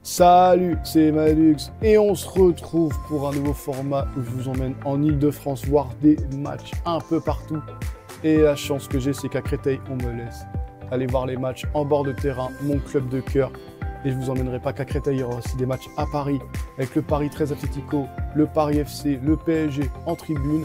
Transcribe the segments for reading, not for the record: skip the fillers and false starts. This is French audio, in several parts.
Salut, c'est Madux et on se retrouve pour un nouveau format où je vous emmène en Ile-de-France voir des matchs un peu partout. Et la chance que j'ai, c'est qu'à Créteil, on me laisse aller voir les matchs en bord de terrain, mon club de cœur. Et je vous emmènerai pas qu'à Créteil, il y aura aussi des matchs à Paris avec le Paris 13 Atlético, le Paris FC, le PSG en tribune,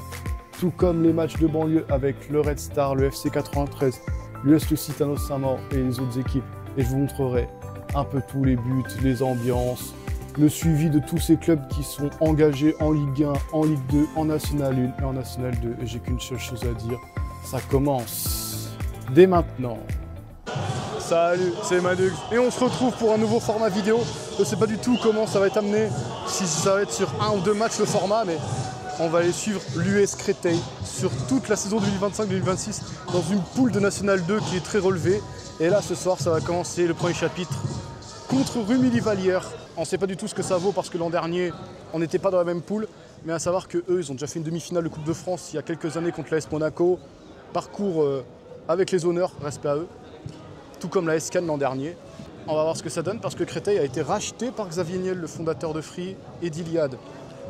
tout comme les matchs de banlieue avec le Red Star, le FC 93, l'US Lusitano Saint-Maur et les autres équipes. Et je vous montrerai un peu tous les buts, les ambiances, le suivi de tous ces clubs qui sont engagés en Ligue 1, en Ligue 2, en National 1 et en National 2. Et j'ai qu'une seule chose à dire, ça commence dès maintenant. Salut, c'est Madux et on se retrouve pour un nouveau format vidéo. Je ne sais pas du tout comment ça va être amené, si ça va être sur un ou deux matchs le format, mais on va aller suivre l'US Créteil sur toute la saison 2025-2026 dans une poule de National 2 qui est très relevée. Et là, ce soir, ça va commencer le premier chapitre contre Rumilly-Vallière. On ne sait pas du tout ce que ça vaut parce que l'an dernier, on n'était pas dans la même poule. Mais à savoir qu'eux, ils ont déjà fait une demi-finale de Coupe de France il y a quelques années contre l'AS Monaco. Parcours avec les honneurs, respect à eux. Tout comme la SCAN l'an dernier. On va voir ce que ça donne parce que Créteil a été racheté par Xavier Niel, le fondateur de Free et d'Iliade.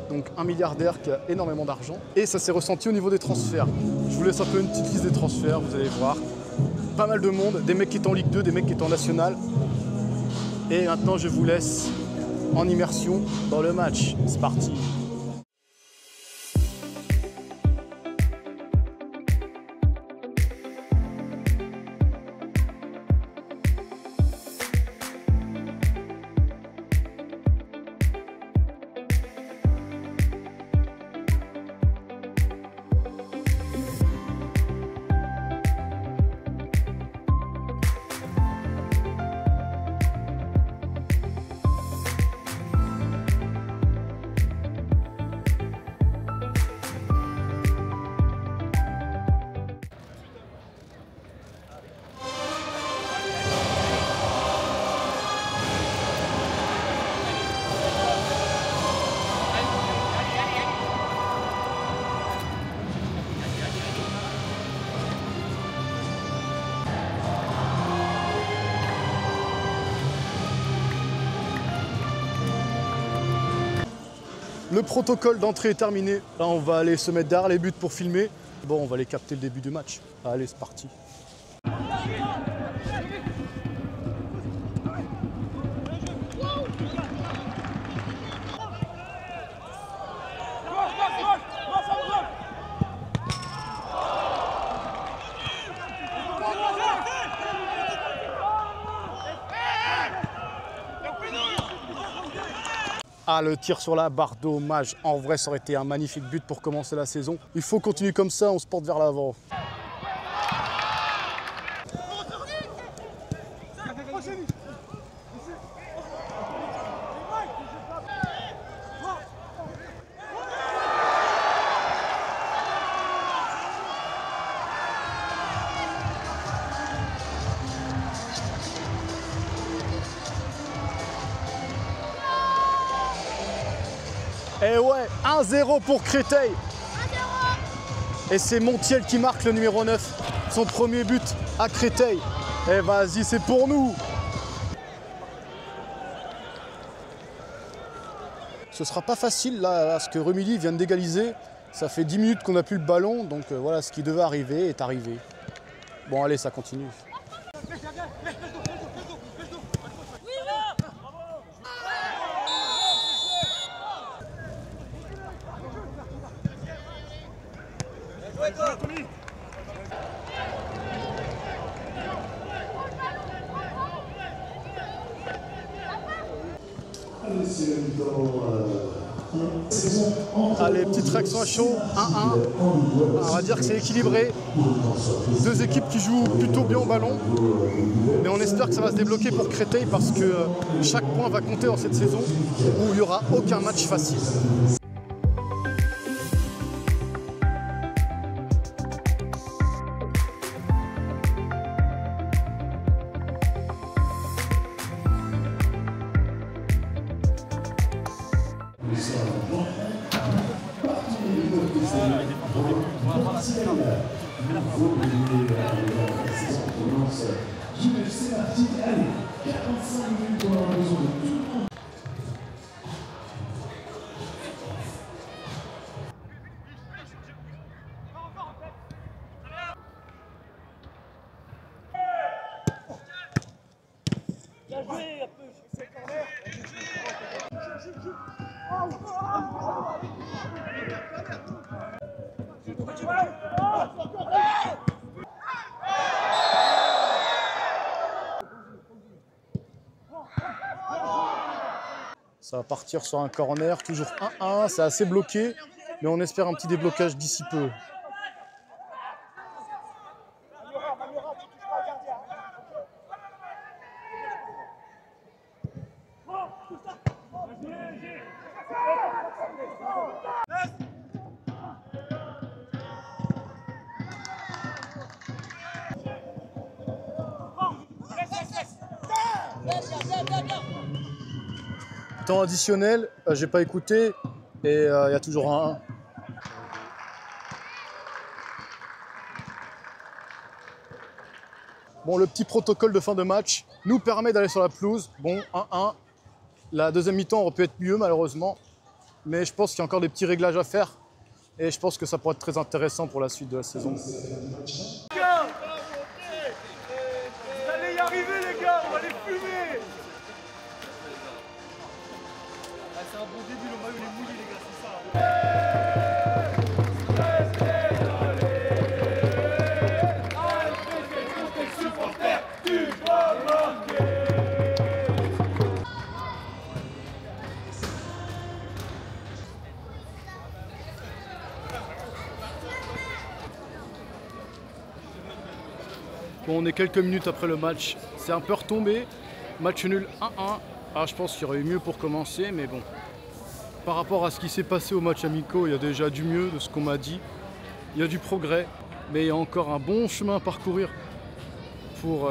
Donc un milliardaire qui a énormément d'argent. Et ça s'est ressenti au niveau des transferts. Je vous laisse un peu une petite liste des transferts, vous allez voir. Pas mal de monde, des mecs qui étaient en Ligue 2, des mecs qui étaient en National. Et maintenant, je vous laisse en immersion dans le match. C'est parti. Le protocole d'entrée est terminé. Là, on va aller se mettre derrière les buts pour filmer. Bon, on va aller capter le début du match. Allez, c'est parti. Ah, le tir sur la barre, dommage. En vrai, ça aurait été un magnifique but pour commencer la saison. Il faut continuer comme ça, on se porte vers l'avant. Et ouais, 1-0 pour Créteil. 1-0. Et c'est Montiel qui marque le numéro 9. Son premier but à Créteil. Et vas-y, c'est pour nous. Ce sera pas facile là, parce que Rumilly vient d'égaliser. Ça fait 10 minutes qu'on n'a plus le ballon. Donc voilà, ce qui devait arriver est arrivé. Bon, allez, ça continue. Allez, petite réaction à chaud, 1-1. On va dire que c'est équilibré. Deux équipes qui jouent plutôt bien au ballon. Mais on espère que ça va se débloquer pour Créteil parce que chaque point va compter dans cette saison où il n'y aura aucun match facile. Ça va partir sur un corner, toujours 1-1, c'est assez bloqué, mais on espère un petit déblocage d'ici peu. Temps additionnel, j'ai pas écouté et il y a toujours un 1. Bon, le petit protocole de fin de match nous permet d'aller sur la pelouse. Bon, 1-1. La deuxième mi-temps aurait pu être mieux malheureusement, mais je pense qu'il y a encore des petits réglages à faire et je pense que ça pourrait être très intéressant pour la suite de la saison. Vous allez y arriver les gars, on va les fumer. Ah, c'est un bon début, le maillot il est mouillé les gars, c'est ça. Bon, on est quelques minutes après le match, c'est un peu retombé. Match nul 1-1. Ah, je pense qu'il y aurait eu mieux pour commencer, mais bon. Par rapport à ce qui s'est passé au match amicaux, il y a déjà du mieux de ce qu'on m'a dit. Il y a du progrès, mais il y a encore un bon chemin à parcourir pour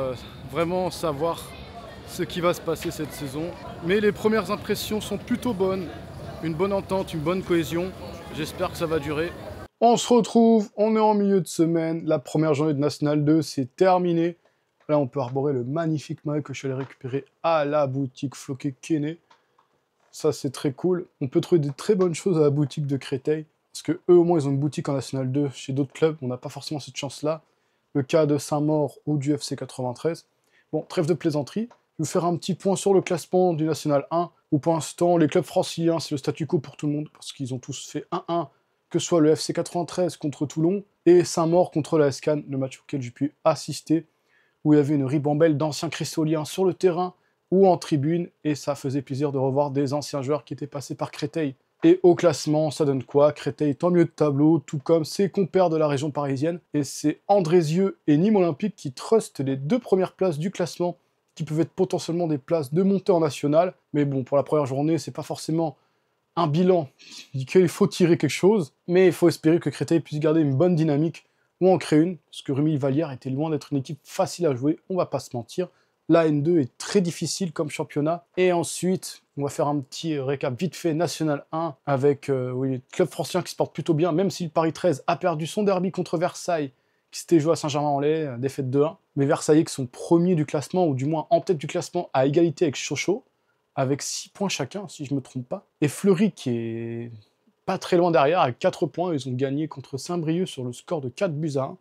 vraiment savoir ce qui va se passer cette saison. Mais les premières impressions sont plutôt bonnes. Une bonne entente, une bonne cohésion. J'espère que ça va durer. On se retrouve, on est en milieu de semaine. La première journée de National 2, c'est terminé. Là, on peut arborer le magnifique maillot que je suis allé récupérer à la boutique Floquet Kenney. Ça, c'est très cool. On peut trouver des très bonnes choses à la boutique de Créteil. Parce que eux, au moins, ils ont une boutique en National 2 chez d'autres clubs. On n'a pas forcément cette chance-là. Le cas de Saint-Maur ou du FC 93. Bon, trêve de plaisanterie. Je vais vous faire un petit point sur le classement du National 1. Où pour l'instant, les clubs franciliens, c'est le statu quo pour tout le monde. Parce qu'ils ont tous fait 1-1. Que ce soit le FC 93 contre Toulon et Saint-Maur contre la SCAN, le match auquel j'ai pu assister, où il y avait une ribambelle d'anciens cristoliens sur le terrain ou en tribune, et ça faisait plaisir de revoir des anciens joueurs qui étaient passés par Créteil. Et au classement, ça donne quoi? Créteil est en milieu de tableau, tout comme ses compères de la région parisienne, et c'est Andrézieux et Nîmes Olympique qui trustent les 2 premières places du classement, qui peuvent être potentiellement des places de montée en national, mais bon, pour la première journée, c'est pas forcément un bilan duquel il faut tirer quelque chose, mais il faut espérer que Créteil puisse garder une bonne dynamique ou en créer une, parce que Remy Vallière était loin d'être une équipe facile à jouer, on va pas se mentir. La N2 est très difficile comme championnat. Et ensuite, on va faire un petit récap vite fait National 1 avec le club francien qui se porte plutôt bien, même si le Paris 13 a perdu son derby contre Versailles, qui s'était joué à Saint-Germain-en-Laye, défaite 2-1. Mais Versailles qui sont premiers du classement, ou du moins en tête du classement, à égalité avec Sochaux, avec 6 points chacun, si je ne me trompe pas. Et Fleury, qui est pas très loin derrière, avec 4 points, ils ont gagné contre Saint-Brieuc sur le score de 4-1.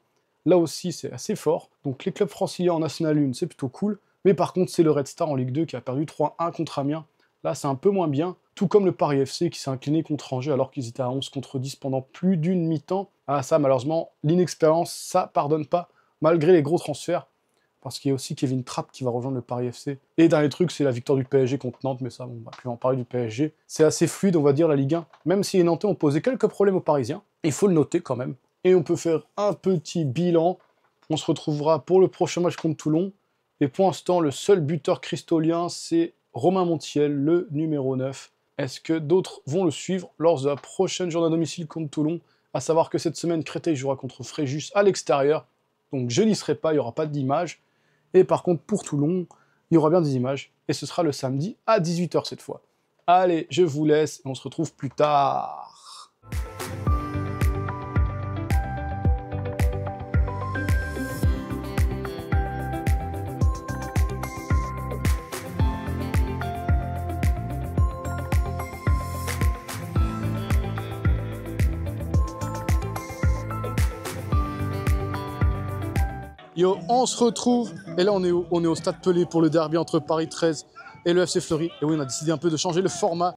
Là aussi, c'est assez fort. Donc les clubs franciliens en National 1, c'est plutôt cool. Mais par contre, c'est le Red Star en Ligue 2 qui a perdu 3-1 contre Amiens. Là, c'est un peu moins bien. Tout comme le Paris FC qui s'est incliné contre Angers alors qu'ils étaient à 11 contre 10 pendant plus d'une mi-temps. Ah, ça, malheureusement, l'inexpérience, ça pardonne pas, malgré les gros transferts. Parce qu'il y a aussi Kevin Trapp qui va rejoindre le Paris FC. Et dernier truc, c'est la victoire du PSG contre Nantes, mais ça, on va plus en parler du PSG. C'est assez fluide, on va dire, la Ligue 1. Même si les Nantais ont posé quelques problèmes aux Parisiens, il faut le noter quand même. Et on peut faire un petit bilan. On se retrouvera pour le prochain match contre Toulon. Et pour l'instant, le seul buteur cristolien, c'est Romain Montiel, le numéro 9. Est-ce que d'autres vont le suivre lors de la prochaine journée à domicile contre Toulon? À savoir que cette semaine, Créteil jouera contre Fréjus à l'extérieur. Donc je n'y serai pas, il n'y aura pas d'image. Et par contre, pour Toulon, il y aura bien des images. Et ce sera le samedi à 18 h cette fois. Allez, je vous laisse et on se retrouve plus tard. Yo, on se retrouve, et là on est au Stade Pelé pour le derby entre Paris 13 et le FC Fleury. Et oui, on a décidé un peu de changer le format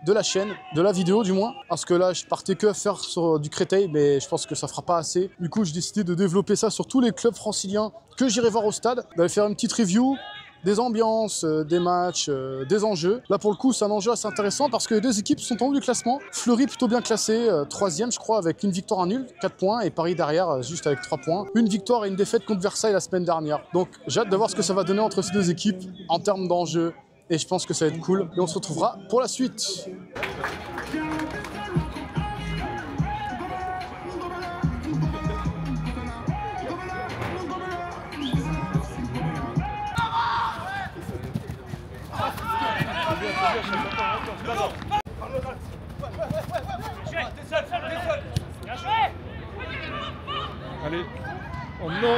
de la chaîne, de la vidéo du moins, parce que là je partais que à faire sur du Créteil, mais je pense que ça fera pas assez. Du coup, j'ai décidé de développer ça sur tous les clubs franciliens que j'irai voir au stade, d'aller faire une petite review, des ambiances, des matchs, des enjeux. Là pour le coup c'est un enjeu assez intéressant parce que les deux équipes sont en haut du classement. Fleury plutôt bien classé, 3e je crois avec une victoire, un nul, 4 points, et Paris derrière juste avec 3 points. Une victoire et une défaite contre Versailles la semaine dernière. Donc j'ai hâte de voir ce que ça va donner entre ces deux équipes en termes d'enjeux, et je pense que ça va être cool. Et on se retrouvera pour la suite. Allez. Oh non.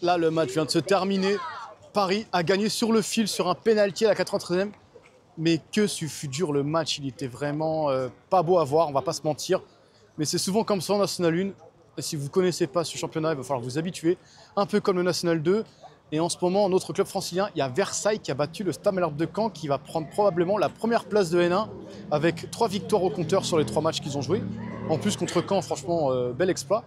Là, le match vient de se terminer. Paris a gagné sur le fil sur un pénalty à la 93e. Mais que ce fut dur le match, il était vraiment pas beau à voir, on va pas se mentir. Mais c'est souvent comme ça en National 1. Et si vous ne connaissez pas ce championnat, il va falloir vous habituer. Un peu comme le National 2. Et en ce moment, notre club francilien, il y a Versailles qui a battu le Stade Malherbe de Caen, qui va prendre probablement la première place de N1 avec 3 victoires au compteur sur les 3 matchs qu'ils ont joués. En plus, contre Caen, franchement, bel exploit.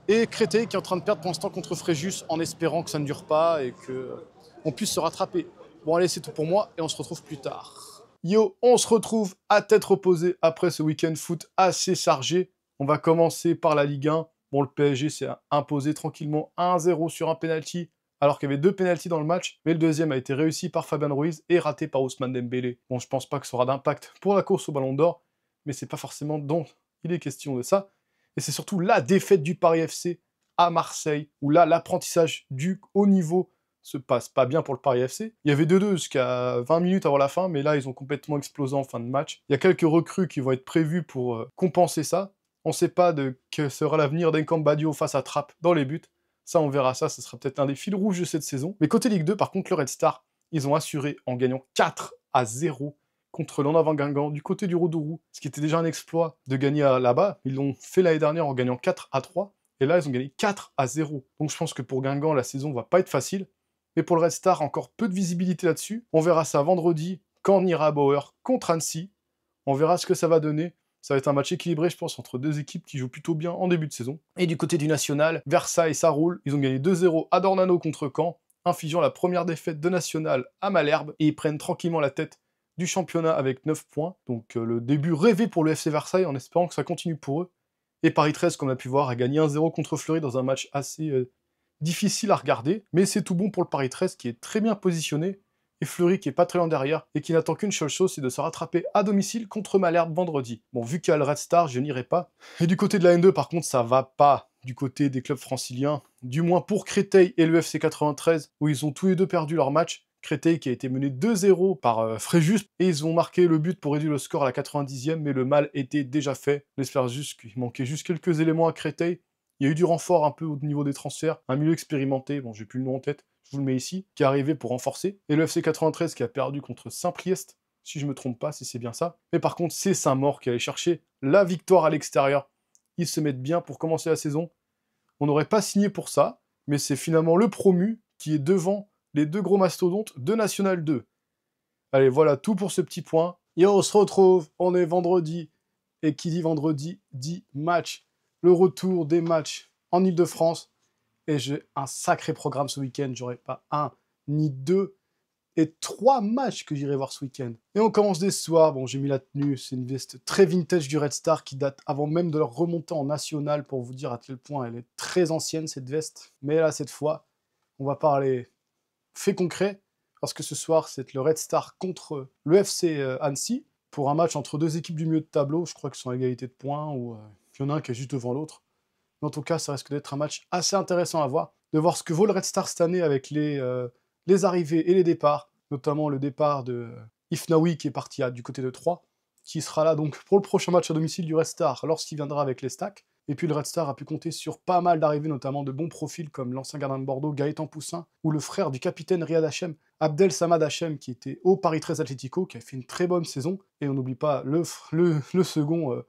Et Créteil qui est en train de perdre pour l'instant contre Fréjus en espérant que ça ne dure pas et qu'on puisse se rattraper. Bon allez, c'est tout pour moi et on se retrouve plus tard. Yo, on se retrouve à tête reposée après ce week-end foot assez chargé. On va commencer par la Ligue 1. Bon, le PSG s'est imposé tranquillement 1-0 sur un penalty, alors qu'il y avait 2 penaltys dans le match, mais le deuxième a été réussi par Fabien Ruiz et raté par Ousmane Dembélé. Bon, je pense pas que ça aura d'impact pour la course au Ballon d'Or, mais c'est pas forcément dont il est question de ça. Et c'est surtout la défaite du Paris FC à Marseille, où là, l'apprentissage du haut niveau se passe pas bien pour le Paris FC. Il y avait 2-2 jusqu'à 20 minutes avant la fin, mais là, ils ont complètement explosé en fin de match. Il y a quelques recrues qui vont être prévues pour compenser ça. On ne sait pas de que sera l'avenir d'Enkambadio face à Trapp dans les buts. Ça, on verra ça, ce sera peut-être un des fils rouges de cette saison. Mais côté Ligue 2, par contre, le Red Star, ils ont assuré en gagnant 4-0 contre l'En-Avant Guingamp du côté du Rodourou, ce qui était déjà un exploit de gagner là-bas. Ils l'ont fait l'année dernière en gagnant 4-3, et là ils ont gagné 4-0. Donc je pense que pour Guingamp, la saison va pas être facile, mais pour le Red Star, encore peu de visibilité là-dessus. On verra ça vendredi, quand on ira à Bauer contre Annecy. On verra ce que ça va donner. Ça va être un match équilibré, je pense, entre deux équipes qui jouent plutôt bien en début de saison. Et du côté du National, Versailles, ça roule. Ils ont gagné 2-0 à Dornano contre Caen, infligeant la première défaite de National à Malherbe, et ils prennent tranquillement la tête du championnat avec 9 points. Donc le début rêvé pour le FC Versailles, en espérant que ça continue pour eux. Et Paris 13, comme on a pu voir, a gagné 1-0 contre Fleury dans un match assez difficile à regarder. Mais c'est tout bon pour le Paris 13 qui est très bien positionné. Et Fleury qui est pas très loin derrière et qui n'attend qu'une seule chose, c'est de se rattraper à domicile contre Malherbe vendredi. Bon, vu qu'il y a le Red Star, je n'irai pas. Et du côté de la N2, par contre, ça va pas du côté des clubs franciliens. Du moins pour Créteil et le FC 93, où ils ont tous les deux perdu leur match. Créteil qui a été mené 2-0 par Fréjus, et ils ont marqué le but pour réduire le score à la 90e, mais le mal était déjà fait. On espère juste qu'il manquait juste quelques éléments à Créteil. Il y a eu du renfort un peu au niveau des transferts, un milieu expérimenté, bon j'ai plus le nom en tête, je vous le mets ici, qui est arrivé pour renforcer. Et le FC 93 qui a perdu contre Saint-Priest, si je me trompe pas, si c'est bien ça. Mais par contre, c'est Saint-Maur qui allait chercher la victoire à l'extérieur. Ils se mettent bien pour commencer la saison. On n'aurait pas signé pour ça, mais c'est finalement le promu qui est devant les deux gros mastodontes de National 2. Allez, voilà tout pour ce petit point. Et on se retrouve, on est vendredi. Et qui dit vendredi, dit match. Le retour des matchs en Ile-de-France. Et j'ai un sacré programme ce week-end. J'aurai pas 1, ni 2, et 3 matchs que j'irai voir ce week-end. Et on commence dès ce soir. Bon, j'ai mis la tenue. C'est une veste très vintage du Red Star qui date avant même de leur remontée en national, pour vous dire à quel point elle est très ancienne, cette veste. Mais là, cette fois, on va parler fait concret, parce que ce soir, c'est le Red Star contre le FC Annecy, pour un match entre deux équipes du milieu de tableau. Je crois qu'ils sont à égalité de points, ou Il y en a un qui est juste devant l'autre. Mais en tout cas, ça risque d'être un match assez intéressant à voir. De voir ce que vaut le Red Star cette année avec les arrivées et les départs. Notamment le départ de Ifnaoui qui est parti du côté de Troyes, qui sera là donc pour le prochain match à domicile du Red Star lorsqu'il viendra avec les stacks. Et puis le Red Star a pu compter sur pas mal d'arrivées, notamment de bons profils comme l'ancien gardien de Bordeaux Gaëtan Poussin, ou le frère du capitaine Riyad Hachem, Abdel Samad Hachem, qui était au Paris 13 Atlético, qui a fait une très bonne saison. Et on n'oublie pas le second,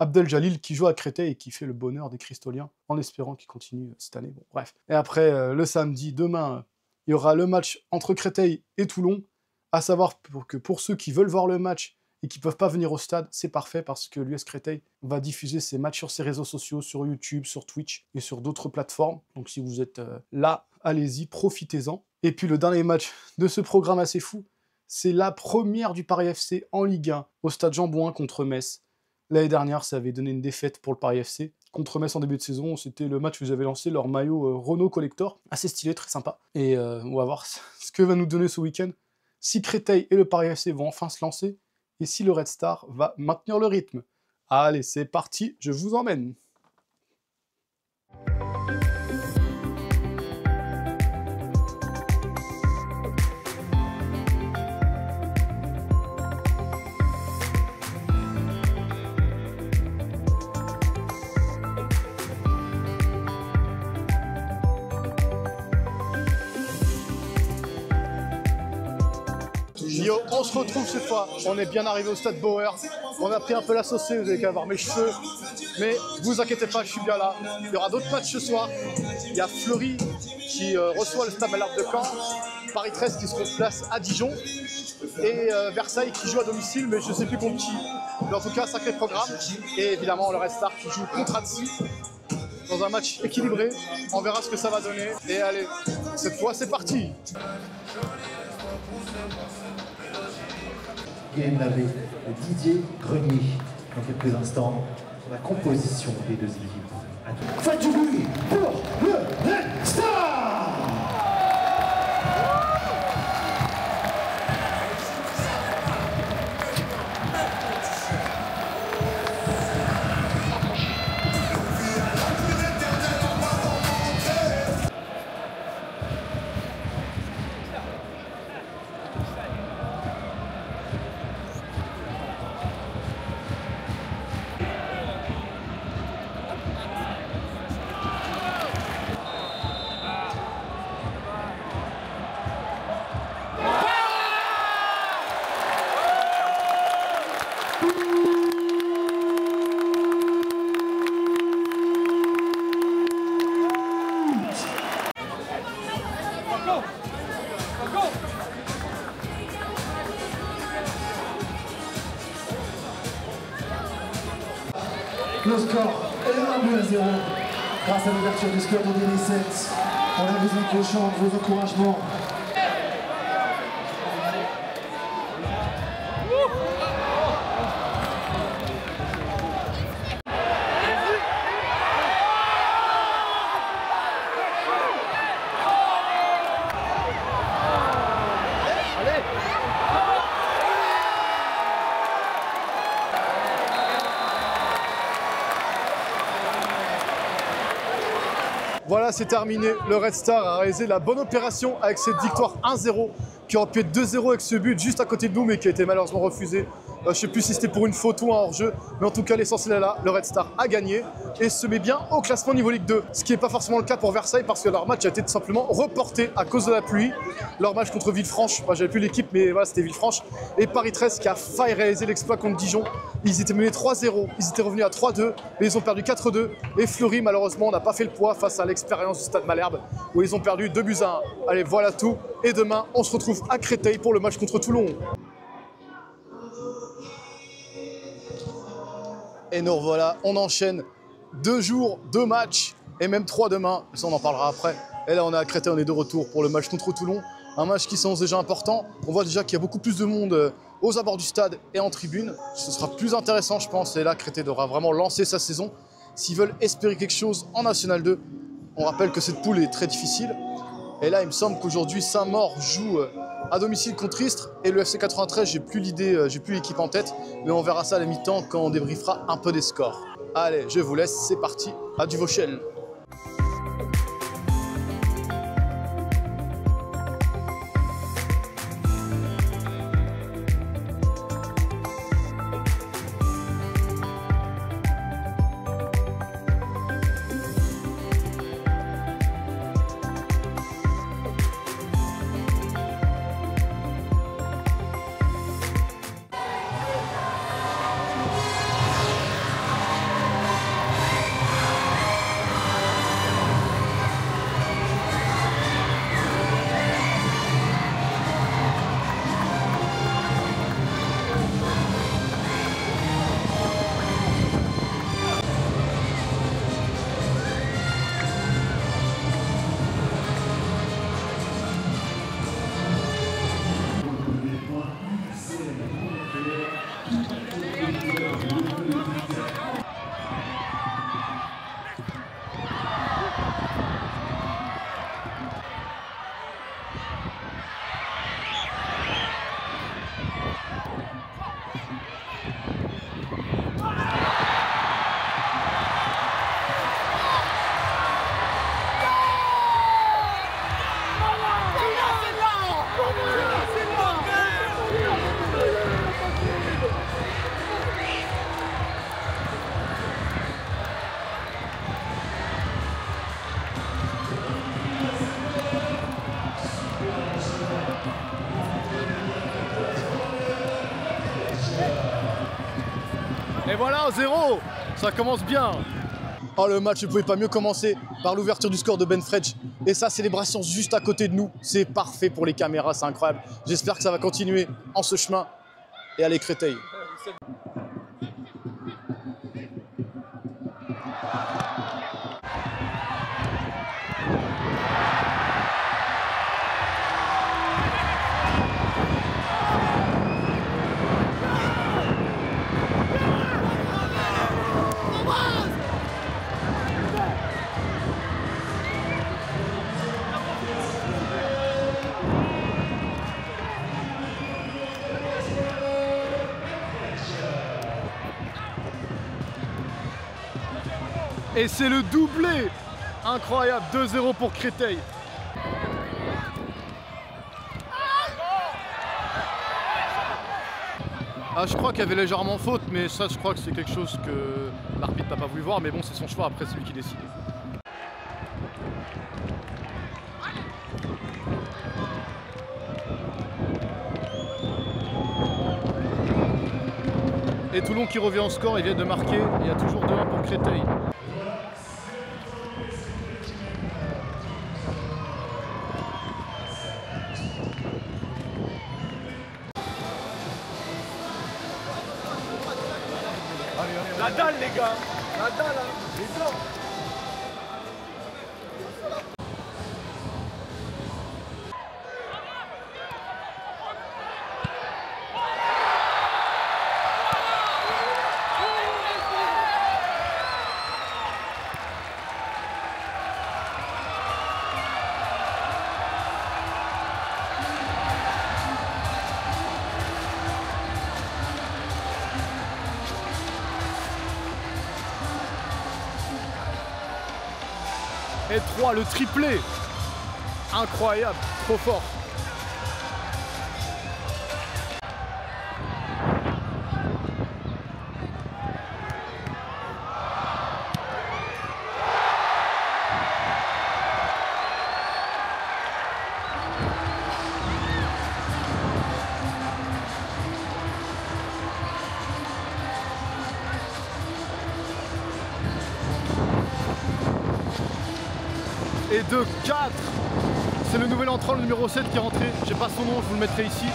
Abdel Jalil, qui joue à Créteil et qui fait le bonheur des Cristoliens, en espérant qu'il continue cette année. Bon, bref. Et après, le samedi, demain, il y aura le match entre Créteil et Toulon, à savoir que pour ceux qui veulent voir le match et qui ne peuvent pas venir au stade, c'est parfait parce que l'US Créteil va diffuser ses matchs sur ses réseaux sociaux, sur YouTube, sur Twitch et sur d'autres plateformes. Donc si vous êtes là, allez-y, profitez-en. Et puis le dernier match de ce programme assez fou, c'est la première du Paris FC en Ligue 1 au stade Jean-Bouin contre Metz. L'année dernière, ça avait donné une défaite pour le Paris FC. Contre Metz en début de saison, c'était le match où ils avaient lancé leur maillot Renault Collector. Assez stylé, très sympa. Et on va voir ce que va nous donner ce week-end. Si Créteil et le Paris FC vont enfin se lancer, et si le Red Star va maintenir le rythme. Allez, c'est parti, je vous emmène. Yo, on se retrouve cette fois, on est bien arrivé au stade Bauer, on a pris un peu la saucée, vous avez qu'à voir mes cheveux, mais vous inquiétez pas, je suis bien là. Il y aura d'autres matchs ce soir, il y a Fleury qui reçoit le Stade Malherbe de Caen, Paris 13 qui se replace à Dijon, et Versailles qui joue à domicile, mais je sais plus contre qui. Mais en tout cas, sacré programme, et évidemment le Red Star qui joue contre Annecy, dans un match équilibré, on verra ce que ça va donner, et allez, cette fois c'est parti. Guillaume Lavé et Didier Grenier dans quelques instants sur la composition des deux équipes. Faites du bruit pour le Red Star! Le score est 1-0 grâce à l'ouverture du score de DB7. On a besoin de vos chants, de vos encouragements. Voilà, c'est terminé. Le Red Star a réalisé la bonne opération avec cette victoire 1-0 qui aurait pu être 2-0 avec ce but juste à côté de nous mais qui a été malheureusement refusé. Je ne sais plus si c'était pour une faute ou un hors-jeu, mais en tout cas l'essentiel est là. Le Red Star a gagné et se met bien au classement niveau Ligue 2. Ce qui n'est pas forcément le cas pour Versailles parce que leur match a été tout simplement reporté à cause de la pluie. Leur match contre Villefranche, moi j'avais plus l'équipe mais voilà c'était Villefranche. Et Paris 13 qui a failli réaliser l'exploit contre Dijon. Ils étaient menés 3-0, ils étaient revenus à 3-2, mais ils ont perdu 4-2. Et Fleury malheureusement n'a pas fait le poids face à l'expérience du Stade Malherbe où ils ont perdu 2-1. Allez voilà tout. Et demain on se retrouve à Créteil pour le match contre Toulon. Et nous revoilà, on enchaîne 2 jours, 2 matchs et même 3 demain, ça on en parlera après. Et là on est à Créteil, on est de retour pour le match contre Toulon, un match qui s'annonce déjà important. On voit déjà qu'il y a beaucoup plus de monde aux abords du stade et en tribune. Ce sera plus intéressant je pense et là Créteil devra vraiment lancer sa saison. S'ils veulent espérer quelque chose en National 2, on rappelle que cette poule est très difficile. Et là il me semble qu'aujourd'hui Saint-Maur joue à domicile contre Istres et le FC 93, j'ai plus l'équipe en tête, mais on verra ça à la mi-temps quand on débriefera un peu des scores. Allez, je vous laisse, c'est parti, à du Vauchel. Et voilà, 0. Ça commence bien. Oh, le match ne pouvait pas mieux commencer par l'ouverture du score de Ben Fredge. Et sa célébration juste à côté de nous, c'est parfait pour les caméras, c'est incroyable. J'espère que ça va continuer en ce chemin. Et allez, Créteil. Et c'est le doublé. Incroyable, 2-0 pour Créteil. Ah, je crois qu'il y avait légèrement faute, mais ça je crois que c'est quelque chose que l'arbitre n'a pas voulu voir, mais bon c'est son choix, après c'est lui qui décide. Et Toulon qui revient en score, il vient de marquer, il y a toujours 2-1 pour Créteil. La dalle les gars, la dalle hein. Les blancs. Et 3, le triplé. Incroyable, trop fort. Et de 4, c'est le nouvel entrant, le numéro 7 qui est rentré. Je sais pas son nom, je vous le mettrai ici.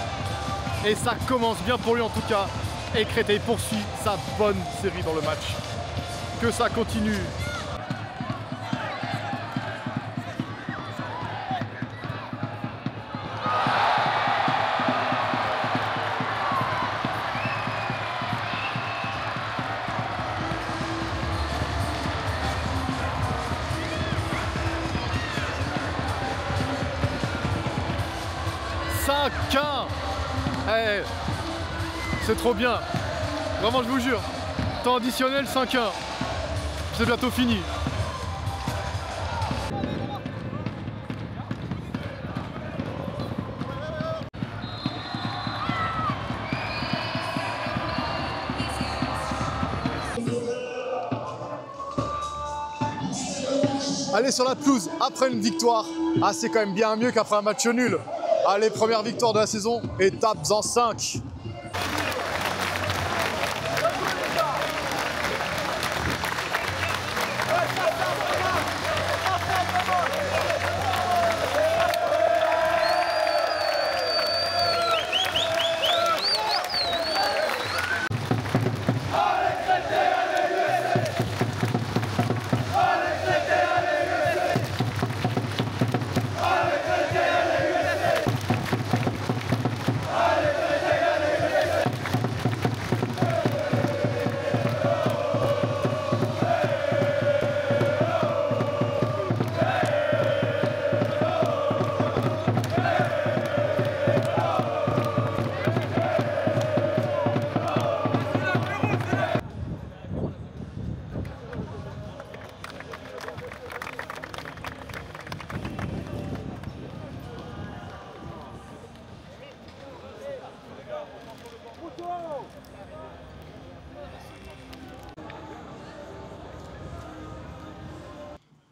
Et ça commence bien pour lui en tout cas. Et Créteil poursuit sa bonne série dans le match. Que ça continue. Hey, c'est trop bien. Vraiment, je vous jure. Temps additionnel, 5-1. c'est bientôt fini. Aller sur la pelouse après une victoire, ah, c'est quand même bien mieux qu'après un match nul. Allez, première victoire de la saison, étapes-en 5.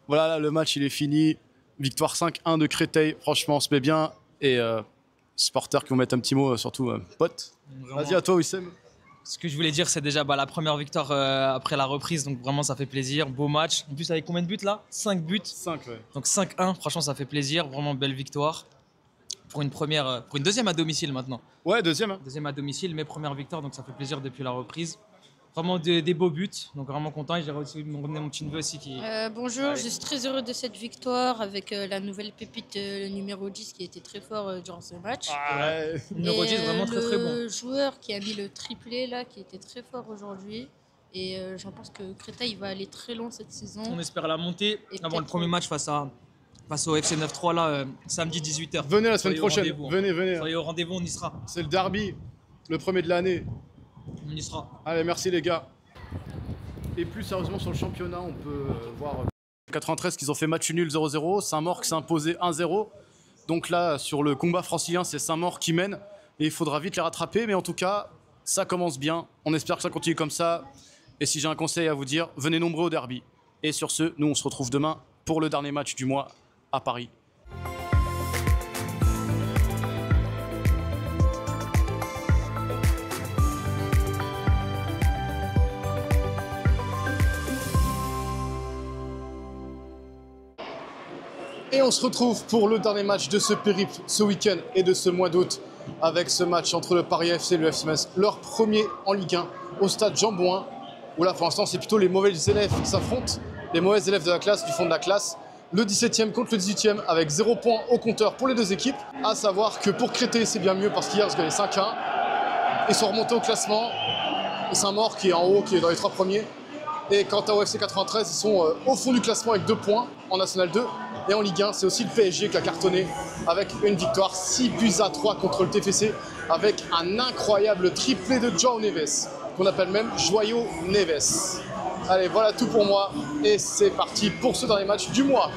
Voilà, là, le match il est fini. Victoire 5-1 de Créteil. Franchement, on se met bien. Et supporters qui vont mettre un petit mot, surtout potes. Vas-y, à toi, Wissem. Ce que je voulais dire, c'est déjà la première victoire après la reprise. Donc vraiment, ça fait plaisir. Beau match. En plus, avec combien de buts là? 5 buts. 5, ouais. Donc 5-1. Franchement, ça fait plaisir. Vraiment belle victoire. Pour une deuxième à domicile maintenant. Ouais, deuxième. Hein. Deuxième à domicile, mais première victoire. Donc ça fait plaisir depuis la reprise. Vraiment des beaux buts, donc vraiment content. Et j'ai aussi mon petit neveu aussi qui... Bonjour, je suis très heureux de cette victoire avec la nouvelle pépite, le numéro 10 qui était très fort durant ce match. Ouais. Numéro 10 vraiment très très bon. Le joueur qui a mis le triplé là, qui était très fort aujourd'hui. Et j'en pense que Créteil va aller très loin cette saison. On espère la montée Et avant le premier match face au FC 9-3 là, samedi 18h. Venez la semaine prochaine. Venez. Soyez au rendez-vous, on y sera. C'est le derby, le premier de l'année. On y sera. Allez, merci les gars. Et plus sérieusement sur le championnat, on peut voir 93 qu'ils ont fait match nul 0-0, Saint-Maur qui s'est imposé 1-0. Donc là, sur le combat francilien, c'est Saint-Maur qui mène et il faudra vite les rattraper. Mais en tout cas, ça commence bien. On espère que ça continue comme ça. Et si j'ai un conseil à vous dire, venez nombreux au derby. Et sur ce, nous on se retrouve demain pour le dernier match du mois à Paris. Et on se retrouve pour le dernier match de ce périple, ce week-end et de ce mois d'août, avec ce match entre le Paris FC et le FC Metz, leur premier en Ligue 1, au stade Jean-Bouin, où là pour l'instant c'est plutôt les mauvais élèves qui s'affrontent, les mauvais élèves de la classe, du fond de la classe, le 17e contre le 18e, avec 0 points au compteur pour les deux équipes, à savoir que pour Créteil c'est bien mieux parce qu'hier ils ont gagné 5-1, ils sont remontés au classement, Saint-Maur qui est en haut, qui est dans les 3 premiers, et quant au FC 93, ils sont au fond du classement avec 2 points en National 2. Et en Ligue 1, c'est aussi le PSG qui a cartonné avec une victoire 6-3 contre le TFC avec un incroyable triplé de João Neves, qu'on appelle même Joyau Neves. Allez, voilà tout pour moi et c'est parti pour ce dernier match du mois.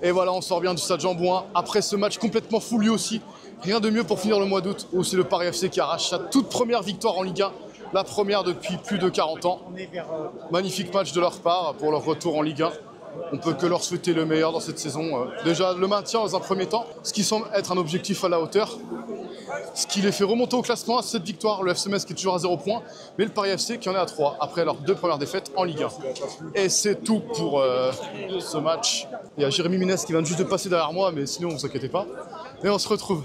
Et voilà, on sort bien du stade Jean-Bouin. Après ce match complètement fou lui aussi, rien de mieux pour finir le mois d'août où c'est le Paris FC qui arrache sa toute première victoire en Ligue 1. La première depuis plus de 40 ans. Magnifique match de leur part pour leur retour en Ligue 1. On peut que leur souhaiter le meilleur dans cette saison. Déjà le maintien dans un premier temps, ce qui semble être un objectif à la hauteur. Ce qui les fait remonter au classement à cette victoire. Le FC Metz qui est toujours à 0 points, mais le Paris FC qui en est à 3 après leurs 2 premières défaites en Ligue 1. Et c'est tout pour ce match. Il y a Jérémy Ménès qui vient juste de passer derrière moi, mais sinon ne vous inquiétez pas. Et on se retrouve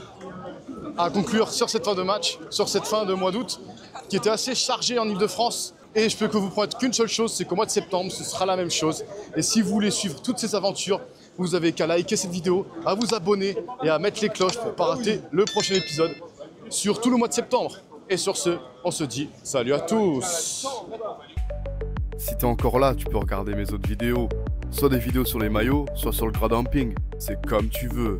à conclure sur cette fin de match, sur cette fin de mois d'août, qui était assez chargée en Ile-de-France. Et je peux que vous promettre qu'une seule chose, c'est qu'au mois de septembre, ce sera la même chose. Et si vous voulez suivre toutes ces aventures, vous avez qu'à liker cette vidéo, à vous abonner et à mettre les cloches pour ne pas rater le prochain épisode sur tout le mois de septembre. Et sur ce, on se dit salut à tous. Si t'es encore là, tu peux regarder mes autres vidéos. Soit des vidéos sur les maillots, soit sur le gradin ping. C'est comme tu veux.